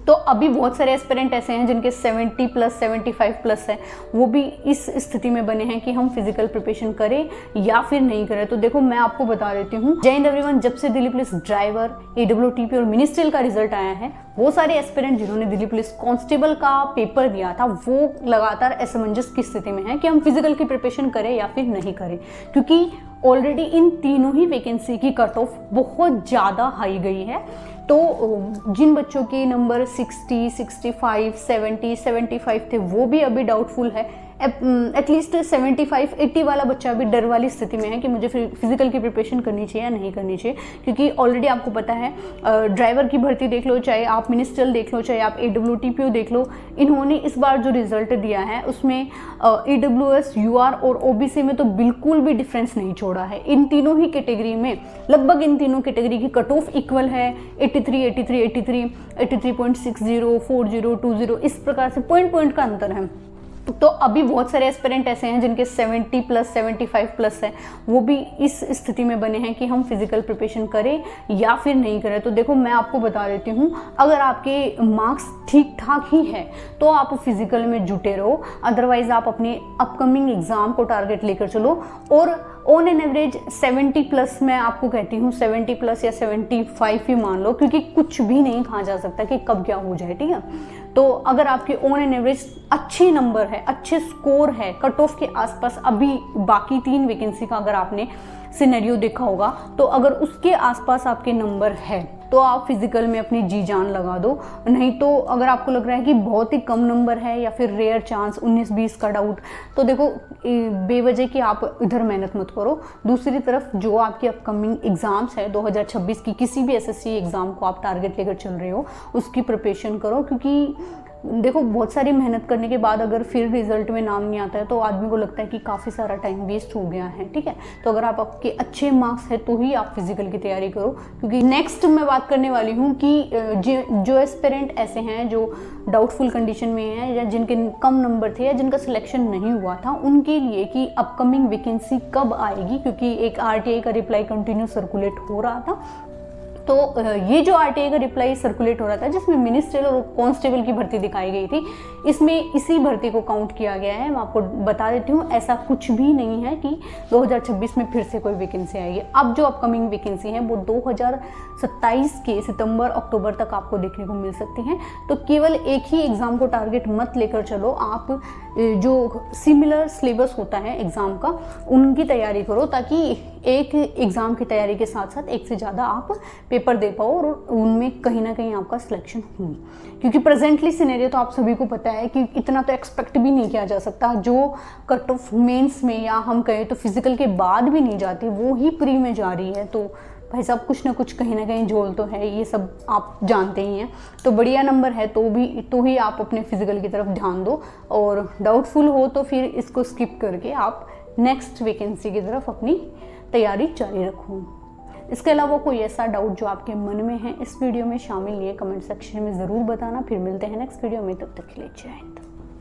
तो अभी बहुत सारे एस्पिरेंट ऐसे हैं जिनके 70 प्लस 75 प्लस है, वो भी इस स्थिति में बने हैं कि हम फिजिकल प्रिपरेशन करें या फिर नहीं करें। तो देखो मैं आपको बता देती हूँ, जय हिंद एवरीवन। जब से दिल्ली पुलिस ड्राइवर, AWTP और मिनिस्ट्रियल का रिजल्ट आया है, वो सारे एस्पिरेंट जिन्होंने दिल्ली पुलिस कांस्टेबल का पेपर दिया था वो लगातार असमंजस की स्थिति में है कि हम फिजिकल की प्रिपरेशन करें या फिर नहीं करें, क्योंकि ऑलरेडी इन तीनों ही वैकेंसी की कट ऑफ बहुत ज़्यादा हाई गई है। तो जिन बच्चों के नंबर 60, 65, 70, 75 थे वो भी अभी डाउटफुल है। एटलीस्ट 75, 80 वाला बच्चा अभी डर वाली स्थिति में है कि मुझे फिजिकल की प्रिपरेशन करनी चाहिए या नहीं करनी चाहिए, क्योंकि ऑलरेडी आपको पता है ड्राइवर की भर्ती देख लो, चाहे आप मिनिस्ट्रियल देख लो, चाहे आप AWTPO देख लो, इन्होंने इस बार जो रिजल्ट दिया है उसमें EWS, UR और OBC में तो बिल्कुल भी डिफरेंस नहीं छोड़ा है। इन तीनों ही कैटेगरी में लगभग इन तीनों कैटेगरी की कट ऑफ इक्वल है, 83, 83, 83, 83.60, 40, 20, इस प्रकार से पॉइंट का अंतर है। तो अभी बहुत सारे एस्पिरेंट ऐसे हैं जिनके 70 प्लस 75 प्लस है, वो भी इस स्थिति में बने हैं कि हम फिजिकल प्रिपरेशन करें या फिर नहीं करें। तो देखो मैं आपको बता देती हूँ, अगर आपके मार्क्स ठीक ठाक ही है तो आप फिजिकल में जुटे रहो, अदरवाइज आप अपने अपकमिंग एग्जाम को टारगेट लेकर चलो। और ऑन एन एवरेज 70 प्लस मैं आपको कहती हूँ, 70 प्लस या 75 ही मान लो, क्योंकि कुछ भी नहीं कहा जा सकता कि कब क्या हो जाए, ठीक है। तो अगर आपके ऑन एन एवरेज अच्छे नंबर है, अच्छे स्कोर है, कट ऑफ के आसपास, अभी बाकी 3 वैकेंसी का अगर आपने सिनेरियो देखा होगा, तो अगर उसके आसपास आपके नंबर है तो आप फिजिकल में अपनी जी जान लगा दो। नहीं तो अगर आपको लग रहा है कि बहुत ही कम नंबर है या फिर रेयर चांस 19-20 का डाउट, तो देखो बेवजह कि आप इधर मेहनत मत करो। दूसरी तरफ जो आपकी अपकमिंग एग्जाम्स है 2026 की, किसी भी SSC एग्जाम को आप टारगेट लेकर चल रहे हो, उसकी प्रिपरेशन करो, क्योंकि देखो बहुत सारी मेहनत करने के बाद अगर फिर रिजल्ट में नाम नहीं आता है तो आदमी को लगता है कि काफ़ी सारा टाइम वेस्ट हो गया है, ठीक है। तो अगर आपके अच्छे मार्क्स है तो ही आप फिजिकल की तैयारी करो, क्योंकि नेक्स्ट मैं बात करने वाली हूँ कि जो एस्पिरेंट ऐसे हैं जो डाउटफुल कंडीशन में हैं या जिनके कम नंबर थे या जिनका सिलेक्शन नहीं हुआ था, उनके लिए कि अपकमिंग वैकेंसी कब आएगी, क्योंकि एक RTI का रिप्लाई कंटिन्यू सर्कुलेट हो रहा था। तो ये जो RTI का रिप्लाई सर्कुलेट हो रहा था जिसमें मिनिस्ट्रियल और कांस्टेबल की भर्ती दिखाई गई थी, इसमें इसी भर्ती को काउंट किया गया है। मैं आपको बता देती हूँ, ऐसा कुछ भी नहीं है कि 2026 में फिर से कोई वैकेंसी आएगी। अब जो अपकमिंग वैकेंसी है वो 2027 के सितंबर अक्टूबर तक आपको देखने को मिल सकती हैं। तो केवल एक ही एग्ज़ाम को टारगेट मत लेकर चलो, आप जो सिमिलर सिलेबस होता है एग्ज़ाम का उनकी तैयारी करो, ताकि एक एग्ज़ाम की तैयारी के साथ साथ एक से ज़्यादा आप पेपर दे पाओ और उनमें कहीं ना कहीं आपका सिलेक्शन हो। क्योंकि प्रेजेंटली सिनेरियो तो आप सभी को पता है कि इतना तो एक्सपेक्ट भी नहीं किया जा सकता। जो कट ऑफ मेंस में या हम कहें तो फिजिकल के बाद भी नहीं जाती, वो ही प्री में जा रही है। तो भाई साहब कुछ ना कुछ कहीं ना कहीं झोल तो है, ये सब आप जानते ही हैं। तो बढ़िया नंबर है तो ही आप अपने फिजिकल की तरफ ध्यान दो, और डाउटफुल हो तो फिर इसको स्किप करके आप नेक्स्ट वैकेंसी की तरफ अपनी तैयारी जारी रखो। इसके अलावा कोई ऐसा डाउट जो आपके मन में है इस वीडियो में शामिल नहीं है, कमेंट सेक्शन में ज़रूर बताना। फिर मिलते हैं नेक्स्ट वीडियो में, तब तक के लिए जय हिंद।